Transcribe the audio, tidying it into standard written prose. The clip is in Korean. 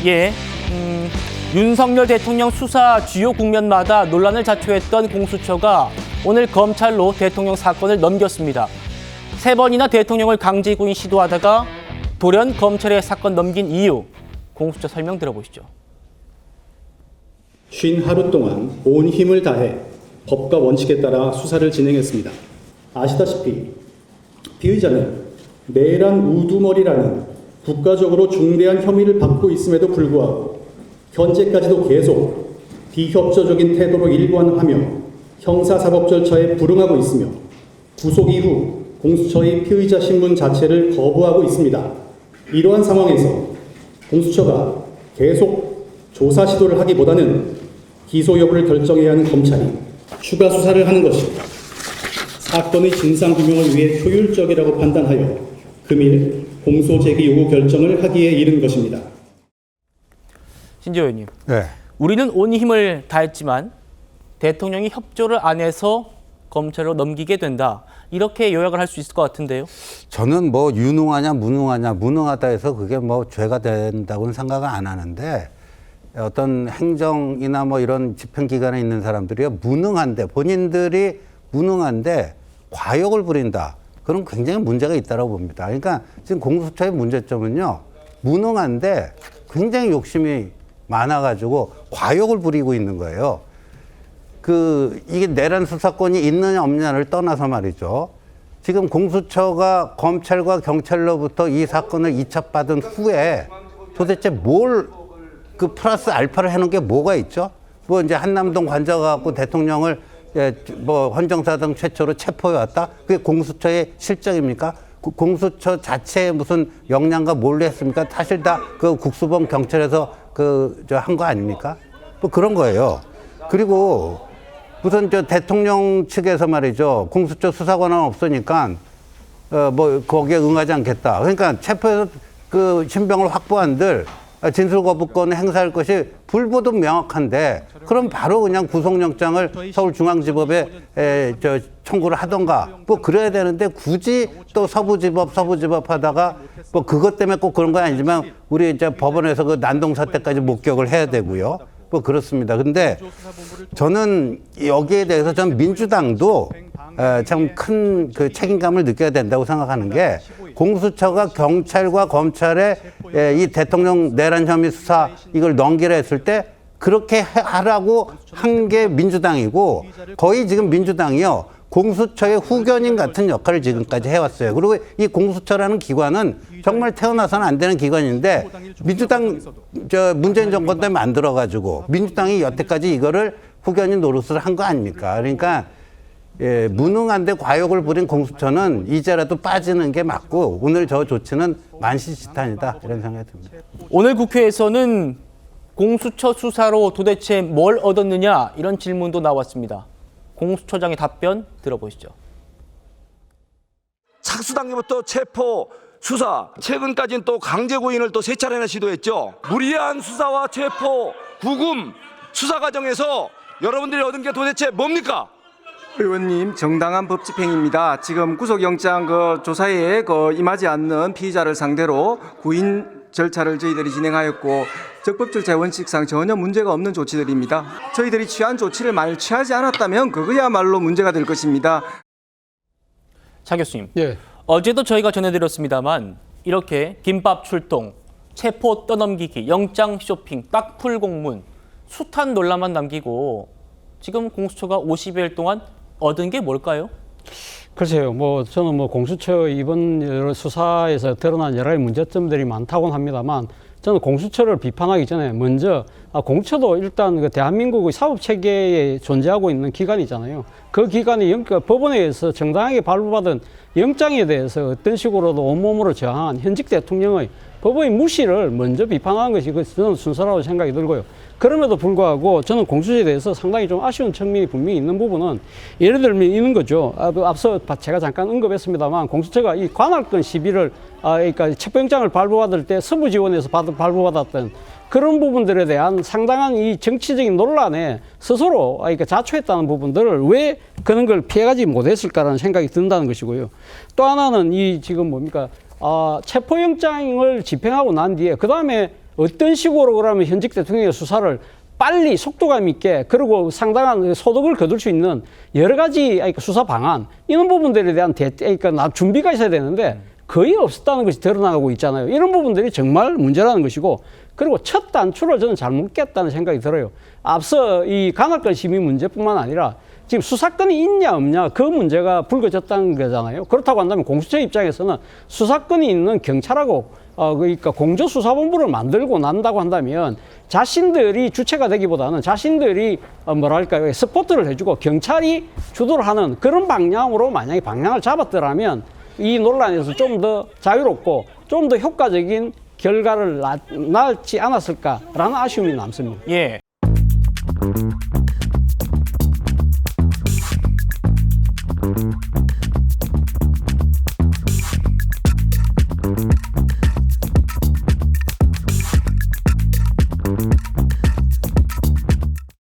예, 윤석열 대통령 수사 주요 국면마다 논란을 자초했던 공수처가 오늘 검찰로 대통령 사건을 넘겼습니다. 3번이나 대통령을 강제 구인 시도하다가 돌연 검찰에 사건 넘긴 이유, 공수처 설명 들어보시죠. 50하루 동안 온 힘을 다해 법과 원칙에 따라 수사를 진행했습니다. 아시다시피 피의자는 내란 우두머리라는 국가적으로 중대한 혐의를 받고 있음에도 불구하고 현재까지도 계속 비협조적인 태도로 일관하며 형사사법 절차에 불응하고 있으며 구속 이후 공수처의 피의자 신문 자체를 거부하고 있습니다. 이러한 상황에서 공수처가 계속 조사 시도를 하기보다는 기소 여부를 결정해야 하는 검찰이 추가 수사를 하는 것이 사건의 진상규명을 위해 효율적이라고 판단하여 금일 공소 제기 요구 결정을 하기에 이른 것입니다. 신재호 의원님, 네. 우리는 온 힘을 다했지만 대통령이 협조를 안 해서 검찰로 넘기게 된다. 이렇게 요약을 할 수 있을 것 같은데요. 저는 뭐 유능하냐 무능하냐, 무능하다 해서 그게 뭐 죄가 된다고는 생각을 안 하는데, 어떤 행정이나 뭐 이런 집행기관에 있는 사람들이 무능한데, 본인들이 무능한데 과욕을 부린다. 그런 굉장히 문제가 있다고 봅니다. 그러니까 지금 공수처의 문제점은요, 무능한데 굉장히 욕심이 많아가지고 과욕을 부리고 있는 거예요. 이게 내란 수사권이 있느냐 없느냐를 떠나서 말이죠. 지금 공수처가 검찰과 경찰로부터 이 사건을 이첩받은 후에 도대체 뭘 플러스 알파를 해놓은 게 뭐가 있죠? 뭐 이제 한남동 관저가 갖고 대통령을 뭐 헌정사 등 최초로 체포해 왔다? 그게 공수처의 실정입니까? 공수처 자체에 무슨 역량과 뭘 했습니까? 사실 다 그 국수본 경찰에서 한 거 아닙니까? 뭐 그런 거예요. 그리고 무슨 대통령 측에서 말이죠. 공수처 수사 권한 없으니까 뭐 거기에 응하지 않겠다. 그러니까 체포해서 신병을 확보한들 진술 거부권을 행사할 것이 불보듯 명확한데, 그럼 바로 그냥 구속영장을 서울중앙지법에 청구를 하던가 뭐 그래야 되는데, 굳이 또 서부지법 하다가 뭐 그것 때문에 꼭 그런 건 아니지만 우리 이제 법원에서 그 난동 사태까지 목격을 해야 되고요. 뭐 그렇습니다. 근데 저는 여기에 대해서 전 민주당도 참 큰 책임감을 느껴야 된다고 생각하는 게, 공수처가 경찰과 검찰에 이 대통령 내란 혐의 수사 이걸 넘기라 했을 때 그렇게 하라고 한 게 민주당이고, 거의 지금 민주당이요, 공수처의 후견인 같은 역할을 지금까지 해왔어요. 그리고 이 공수처라는 기관은 정말 태어나서는 안 되는 기관인데, 민주당 문재인 정권 때 만들어가지고 민주당이 여태까지 이거를 후견인 노릇을 한 거 아닙니까? 그러니까 무능한데 과욕을 부린 공수처는 이제라도 빠지는 게 맞고, 오늘 저 조치는 만시지탄이다, 이런 생각이 듭니다. 오늘 국회에서는 공수처 수사로 도대체 뭘 얻었느냐, 이런 질문도 나왔습니다. 공수처장의 답변 들어보시죠. 착수단계부터 체포, 수사, 최근까지는 또 강제구인을 또 3차례나 시도했죠. 무리한 수사와 체포, 구금, 수사 과정에서 여러분들이 얻은 게 도대체 뭡니까? 의원님, 정당한 법 집행입니다. 지금 구속영장 조사에 임하지 않는 피의자를 상대로 구인 절차를 저희들이 진행하였고, 적법 절차의 원칙상 전혀 문제가 없는 조치들입니다. 저희들이 취한 조치를 만일 취하지 않았다면 그거야말로 문제가 될 것입니다. 차 교수님, 예. 어제도 저희가 전해드렸습니다만 이렇게 김밥 출동, 체포 떠넘기기, 영장 쇼핑, 딱풀 공문, 숱한 논란만 남기고 지금 공수처가 50일 동안 얻은 게 뭘까요? 글쎄요, 저는 공수처 이번 수사에서 드러난 여러 가지 문제점들이 많다고는 합니다만, 저는 공수처를 비판하기 전에 먼저 공수처도 일단 대한민국의 사법 체계에 존재하고 있는 기관이잖아요. 그 기관이 법원에 의해서 정당하게 발부받은 영장에 대해서 어떤 식으로도 온몸으로 저항한 현직 대통령의 법의 무시를 먼저 비판하는 것이 저는 순서라고 생각이 들고요. 그럼에도 불구하고 저는 공수처에 대해서 상당히 좀 아쉬운 측면이 분명히 있는 부분은, 예를 들면 있는 거죠. 앞서 제가 잠깐 언급했습니다만, 공수처가 이 관할권 시비를, 그러니까 체포영장을 발부받을 때 서부지원에서 발부받았던 그런 부분들에 대한 상당한 이 정치적인 논란에 스스로 그러니까 자초했다는 부분들을 왜 그런 걸 피해가지 못했을까라는 생각이 든다는 것이고요. 또 하나는 이 지금 체포영장을 집행하고 난 뒤에 그 다음에 어떤 식으로 그러면 현직 대통령의 수사를 빨리 속도감 있게 그리고 상당한 소득을 거둘 수 있는 여러 가지 수사 방안 이런 부분들에 대한 준비가 있어야 되는데 거의 없었다는 것이 드러나고 있잖아요. 이런 부분들이 정말 문제라는 것이고 그리고 첫 단추를 저는 잘못 깼다는 생각이 들어요. 앞서 이 간헐권 심의 문제뿐만 아니라 지금 수사권이 있냐 없냐 그 문제가 불거졌다는 거잖아요. 그렇다고 한다면 공수처 입장에서는 수사권이 있는 경찰하고 그러니까 공조수사본부를 만들고 난다고 한다면 자신들이 주체가 되기보다는 자신들이 뭐랄까요 서포트를 해주고 경찰이 주도를 하는 그런 방향으로 만약에 방향을 잡았더라면 이 논란에서 좀 더 자유롭고 좀 더 효과적인 결과를 낳지 않았을까라는 아쉬움이 남습니다. 예.